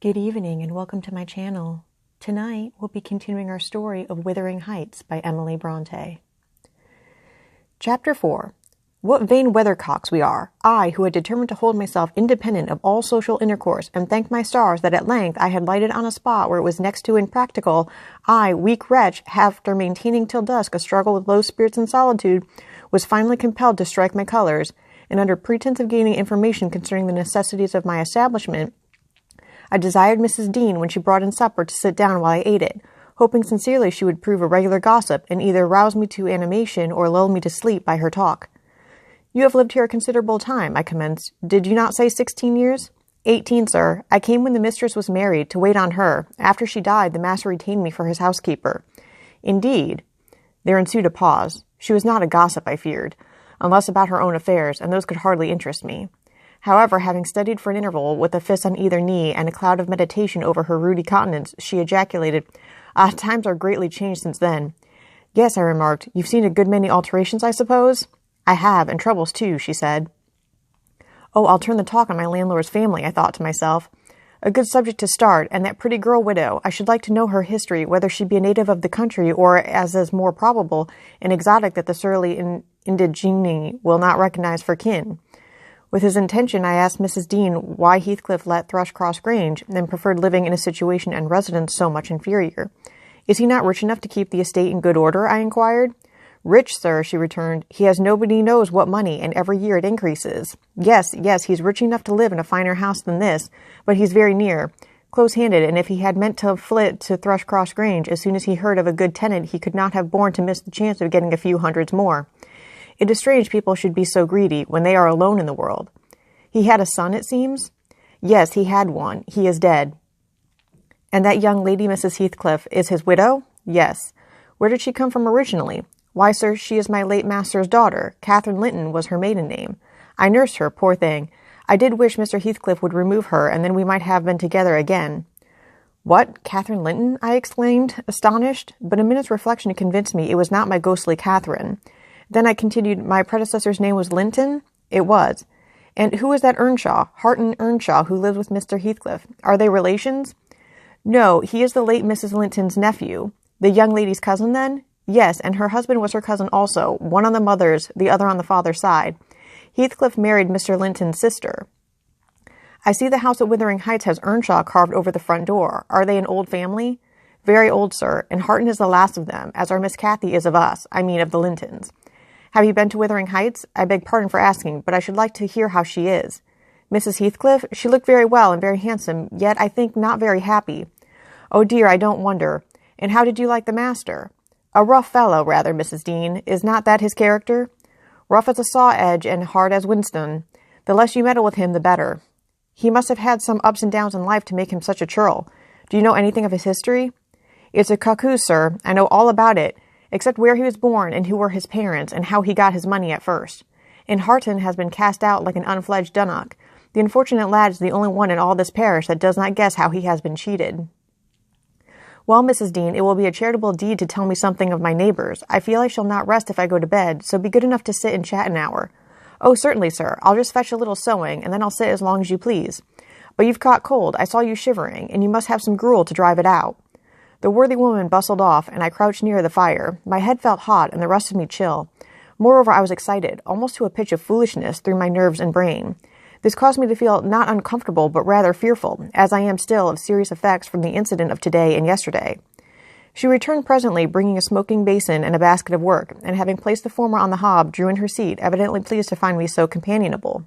Good evening and welcome to my channel. Tonight we'll be continuing our story of Wuthering Heights by Emily Bronte. Chapter 4. What vain weathercocks we are! I, who had determined to hold myself independent of all social intercourse, and thanked my stars that at length I had lighted on a spot where it was next to impractical, I, weak wretch, after maintaining till dusk a struggle with low spirits and solitude, was finally compelled to strike my colors, and under pretense of gaining information concerning the necessities of my establishment, I desired Mrs. Dean, when she brought in supper, to sit down while I ate it, hoping sincerely she would prove a regular gossip, and either rouse me to animation or lull me to sleep by her talk. "You have lived here a considerable time," I commenced. "Did you not say 16 years?" 18, sir. I came when the mistress was married, to wait on her. After she died, the master retained me for his housekeeper." "Indeed." There ensued a pause. She was not a gossip, I feared, unless about her own affairs, and those could hardly interest me. However, having studied for an interval, with a fist on either knee and a cloud of meditation over her ruddy countenance, she ejaculated, "Times are greatly changed since then." "Yes," I remarked. "You've seen a good many alterations, I suppose?" "I have, and troubles too," she said. "Oh, I'll turn the talk on my landlord's family," I thought to myself. "A good subject to start, and that pretty girl widow. I should like to know her history, whether she be a native of the country, or, as is more probable, an exotic that the surly indigene will not recognize for kin." With his intention, I asked Mrs. Dean why Heathcliff let Thrushcross Grange, and preferred living in a situation and residence so much inferior. "Is he not rich enough to keep the estate in good order?" I inquired. "Rich, sir," she returned. "He has nobody knows what money, and every year it increases. Yes, he's rich enough to live in a finer house than this, but he's very near, close-handed, and if he had meant to flit to Thrushcross Grange as soon as he heard of a good tenant, he could not have borne to miss the chance of getting a few hundreds more. It is strange people should be so greedy when they are alone in the world." "He had a son, it seems?" "Yes, he had one. He is dead." "And that young lady, Mrs. Heathcliff, is his widow?" "Yes." "Where did she come from originally?" "Why, sir, she is my late master's daughter. Catherine Linton was her maiden name. I nursed her, poor thing. I did wish Mr. Heathcliff would remove her, and then we might have been together again." "What, Catherine Linton?" I exclaimed, astonished, but a minute's reflection convinced me it was not my ghostly Catherine. Then I continued, "My predecessor's name was Linton?" "It was." "And who is that Earnshaw, Harton Earnshaw, who lives with Mr. Heathcliff? Are they relations?" "No, he is the late Mrs. Linton's nephew." "The young lady's cousin, then?" "Yes, and her husband was her cousin also, one on the mother's, the other on the father's side. Heathcliff married Mr. Linton's sister." "I see the house at Wuthering Heights has Earnshaw carved over the front door. Are they an old family?" "Very old, sir, and Harton is the last of them, as our Miss Cathy is of us, I mean of the Lintons." "Have you been to Wuthering Heights? I beg pardon for asking, but I should like to hear how she is." "Mrs. Heathcliff? She looked very well and very handsome, yet I think not very happy." "Oh dear, I don't wonder. And how did you like the master?" "A rough fellow, rather, Mrs. Dean. Is not that his character?" "Rough as a saw-edge and hard as whinstone. The less you meddle with him, the better." "He must have had some ups and downs in life to make him such a churl. Do you know anything of his history?" "It's a cuckoo, sir. I know all about it, except where he was born and who were his parents, and how he got his money at first. And Harton has been cast out like an unfledged dunnock. The unfortunate lad is the only one in all this parish that does not guess how he has been cheated." "Well, Mrs. Dean, it will be a charitable deed to tell me something of my neighbors. I feel I shall not rest if I go to bed, so be good enough to sit and chat an hour." "Oh, certainly, sir. I'll just fetch a little sewing, and then I'll sit as long as you please. But you've caught cold. I saw you shivering, and you must have some gruel to drive it out." The worthy woman bustled off, and I crouched near the fire. My head felt hot, and the rest of me chill. Moreover, I was excited, almost to a pitch of foolishness, through my nerves and brain. This caused me to feel not uncomfortable, but rather fearful, as I am still, of serious effects from the incident of today and yesterday. She returned presently, bringing a smoking basin and a basket of work, and having placed the former on the hob, drew in her seat, evidently pleased to find me so companionable.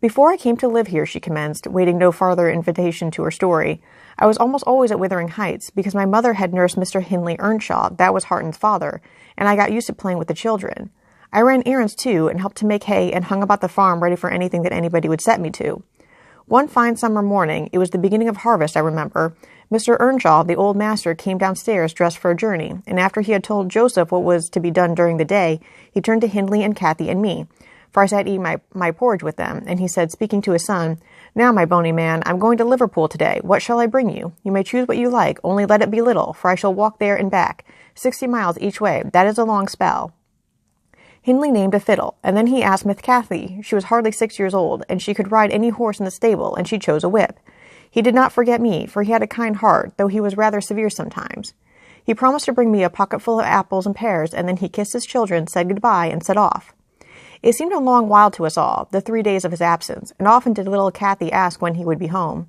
"Before I came to live here," she commenced, waiting no farther invitation to her story, "I was almost always at Wuthering Heights, because my mother had nursed Mr. Hindley Earnshaw, that was Harton's father, and I got used to playing with the children. I ran errands, too, and helped to make hay and hung about the farm ready for anything that anybody would set me to. One fine summer morning, it was the beginning of harvest, I remember, Mr. Earnshaw, the old master, came downstairs dressed for a journey, and after he had told Joseph what was to be done during the day, he turned to Hindley and Cathy and me, for I sat eating my porridge with them, and he said, speaking to his son, 'Now, my bony man, I'm going to Liverpool today. What shall I bring you? You may choose what you like, only let it be little, for I shall walk there and back, 60 miles each way. That is a long spell.' Hindley named a fiddle, and then he asked Miss Cathy. She was hardly 6 years old, and she could ride any horse in the stable, and she chose a whip. He did not forget me, for he had a kind heart, though he was rather severe sometimes. He promised to bring me a pocketful of apples and pears, and then he kissed his children, said goodbye, and set off. It seemed a long while to us all, the 3 days of his absence, and often did little Kathy ask when he would be home.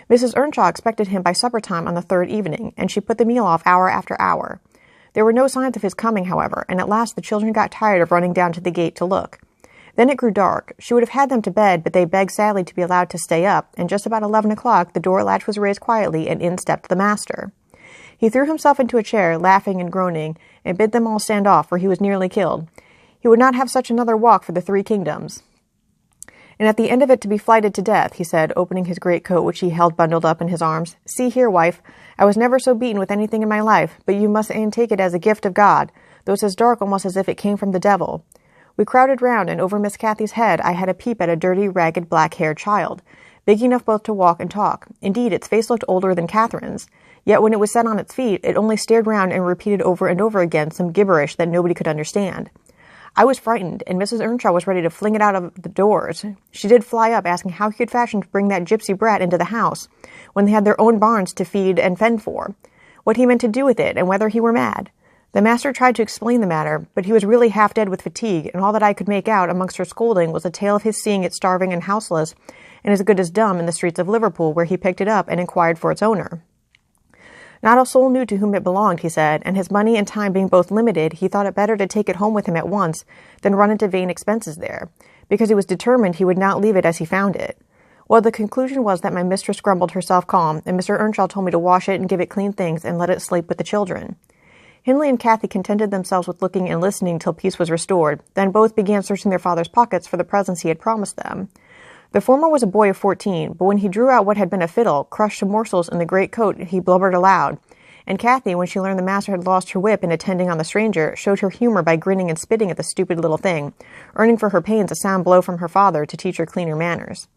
Mrs. Earnshaw expected him by supper time on the 3rd evening, and she put the meal off hour after hour. There were no signs of his coming, however, and at last the children got tired of running down to the gate to look. Then it grew dark. She would have had them to bed, but they begged sadly to be allowed to stay up, and just about 11 o'clock the door latch was raised quietly, and in stepped the master. He threw himself into a chair, laughing and groaning, and bid them all stand off, for he was nearly killed. He would not have such another walk for the 3 kingdoms. And at the end of it to be flighted to death, he said, opening his great coat which he held bundled up in his arms. See here, wife, I was never so beaten with anything in my life, but you must e'en take it as a gift of God, though it's as dark almost as if it came from the devil. We crowded round, and over Miss Kathy's head I had a peep at a dirty, ragged, black-haired child, big enough both to walk and talk. Indeed, its face looked older than Catherine's. Yet when it was set on its feet, it only stared round and repeated over and over again some gibberish that nobody could understand. I was frightened, and Mrs. Earnshaw was ready to fling it out of the doors. She did fly up, asking how he could fashion to bring that gypsy brat into the house, when they had their own barns to feed and fend for, what he meant to do with it, and whether he were mad. The master tried to explain the matter, but he was really half dead with fatigue, and all that I could make out amongst her scolding was a tale of his seeing it starving and houseless, and as good as dumb in the streets of Liverpool, where he picked it up and inquired for its owner. Not a soul knew to whom it belonged, he said, and his money and time being both limited, he thought it better to take it home with him at once than run into vain expenses there, because he was determined he would not leave it as he found it. Well, the conclusion was that my mistress grumbled herself calm, and Mr. Earnshaw told me to wash it and give it clean things and let it sleep with the children. Hindley and Kathy contented themselves with looking and listening till peace was restored, then both began searching their father's pockets for the presents he had promised them. The former was a boy of 14, but when he drew out what had been a fiddle, crushed to morsels in the great coat, he blubbered aloud. And Kathy, when she learned the master had lost her whip in attending on the stranger, showed her humor by grinning and spitting at the stupid little thing, earning for her pains a sound blow from her father to teach her cleaner manners.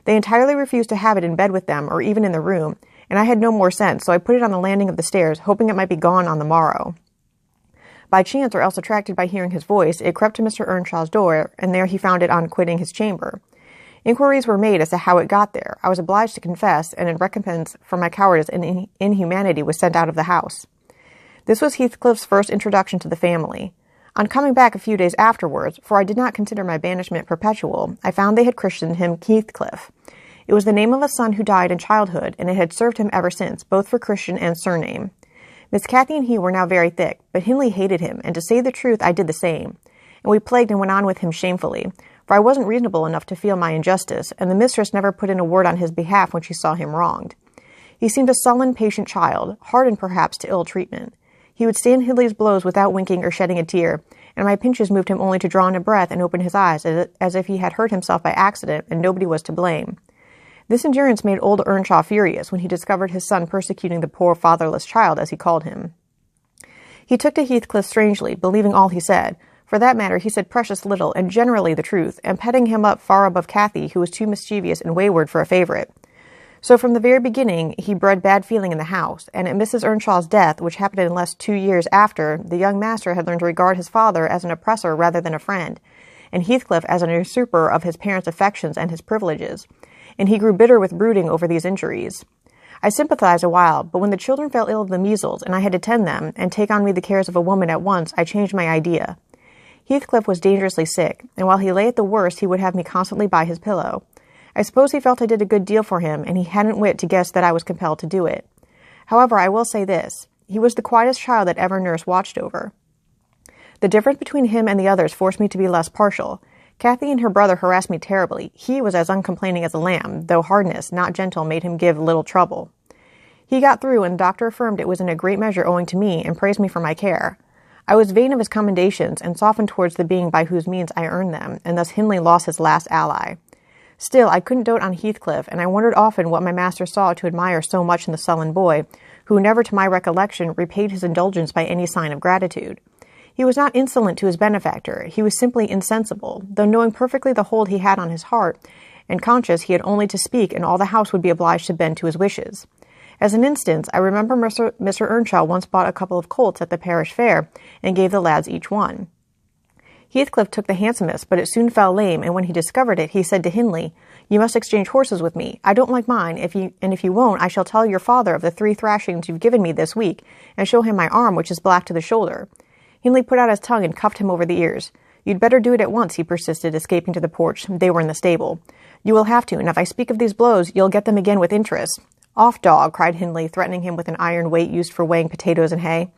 They entirely refused to have it in bed with them, or even in the room, and I had no more sense, so I put it on the landing of the stairs, hoping it might be gone on the morrow. By chance, or else attracted by hearing his voice, it crept to Mr. Earnshaw's door, and there he found it on quitting his chamber. Inquiries were made as to how it got there. I was obliged to confess, and in recompense for my cowardice and inhumanity was sent out of the house. This was Heathcliff's first introduction to the family. On coming back a few days afterwards, for I did not consider my banishment perpetual, I found they had christened him Heathcliff. It was the name of a son who died in childhood, and it had served him ever since, both for Christian and surname. Miss Kathy and he were now very thick, but Hindley hated him, and to say the truth, I did the same, and we plagued and went on with him shamefully, for I wasn't reasonable enough to feel my injustice, and the mistress never put in a word on his behalf when she saw him wronged. He seemed a sullen, patient child, hardened perhaps to ill treatment. He would stand Hindley's blows without winking or shedding a tear, and my pinches moved him only to draw in a breath and open his eyes, as if he had hurt himself by accident, and nobody was to blame. This endurance made old Earnshaw furious when he discovered his son persecuting the poor fatherless child, as he called him. He took to Heathcliff strangely, believing all he said. For that matter, he said precious little, and generally the truth, and petting him up far above Kathy, who was too mischievous and wayward for a favourite. So from the very beginning, he bred bad feeling in the house, and at Mrs. Earnshaw's death, which happened in less 2 years after, the young master had learned to regard his father as an oppressor rather than a friend, and Heathcliff as an usurper of his parents' affections and his privileges, and he grew bitter with brooding over these injuries. I sympathized a while, but when the children fell ill of the measles, and I had to tend them, and take on me the cares of a woman at once, I changed my idea. Heathcliff was dangerously sick, and while he lay at the worst, he would have me constantly by his pillow. I suppose he felt I did a good deal for him, and he hadn't wit to guess that I was compelled to do it. However, I will say this. He was the quietest child that ever nurse watched over. The difference between him and the others forced me to be less partial. Kathy and her brother harassed me terribly. He was as uncomplaining as a lamb, though hardness, not gentle, made him give little trouble. He got through, and the doctor affirmed it was in a great measure owing to me, and praised me for my care. I was vain of his commendations, and softened towards the being by whose means I earned them, and thus Hindley lost his last ally. Still, I couldn't dote on Heathcliff, and I wondered often what my master saw to admire so much in the sullen boy, who never to my recollection repaid his indulgence by any sign of gratitude. He was not insolent to his benefactor, he was simply insensible, though knowing perfectly the hold he had on his heart, and conscious he had only to speak and all the house would be obliged to bend to his wishes. As an instance, I remember Mr. Earnshaw once bought a couple of colts at the parish fair, and gave the lads each one. Heathcliff took the handsomest, but it soon fell lame, and when he discovered it, he said to Hindley, "You must exchange horses with me. I don't like mine. If you won't, I shall tell your father of the 3 thrashings you've given me this week, and show him my arm, which is black to the shoulder." Hindley put out his tongue and cuffed him over the ears. "You'd better do it at once," he persisted, escaping to the porch. They were in the stable. "You will have to, and if I speak of these blows, you'll get them again with interest." "Off, dog," cried Hindley, threatening him with an iron weight used for weighing potatoes and hay.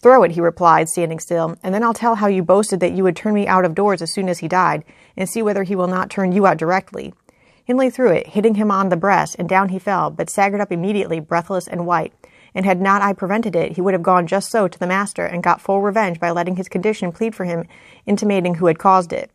"Throw it," he replied, standing still, "and then I'll tell how you boasted that you would turn me out of doors as soon as he died, and see whether he will not turn you out directly." Hindley threw it, hitting him on the breast, and down he fell, but staggered up immediately, breathless and white. And had not I prevented it, he would have gone just so to the master, and got full revenge by letting his condition plead for him, intimating who had caused it.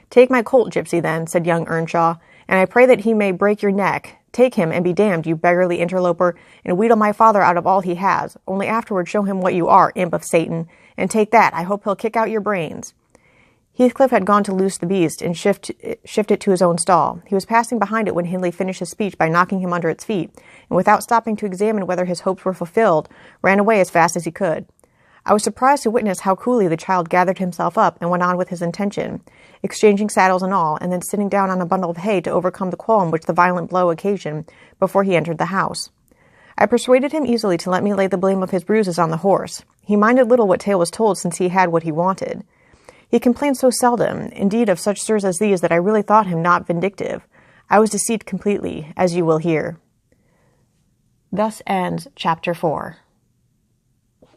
"Take my colt, gypsy, then," said young Earnshaw, "and I pray that he may break your neck. Take him, and be damned, you beggarly interloper, and wheedle my father out of all he has. Only afterward show him what you are, imp of Satan, and take that, I hope he'll kick out your brains." Heathcliff had gone to loose the beast and shift it to his own stall. He was passing behind it when Hindley finished his speech by knocking him under its feet, and without stopping to examine whether his hopes were fulfilled, ran away as fast as he could. I was surprised to witness how coolly the child gathered himself up and went on with his intention, exchanging saddles and all, and then sitting down on a bundle of hay to overcome the qualm which the violent blow occasioned before he entered the house. I persuaded him easily to let me lay the blame of his bruises on the horse. He minded little what tale was told, since he had what he wanted. He complained so seldom, indeed, of such stirs as these, that I really thought him not vindictive. I was deceived completely, as you will hear. Thus ends Chapter 4.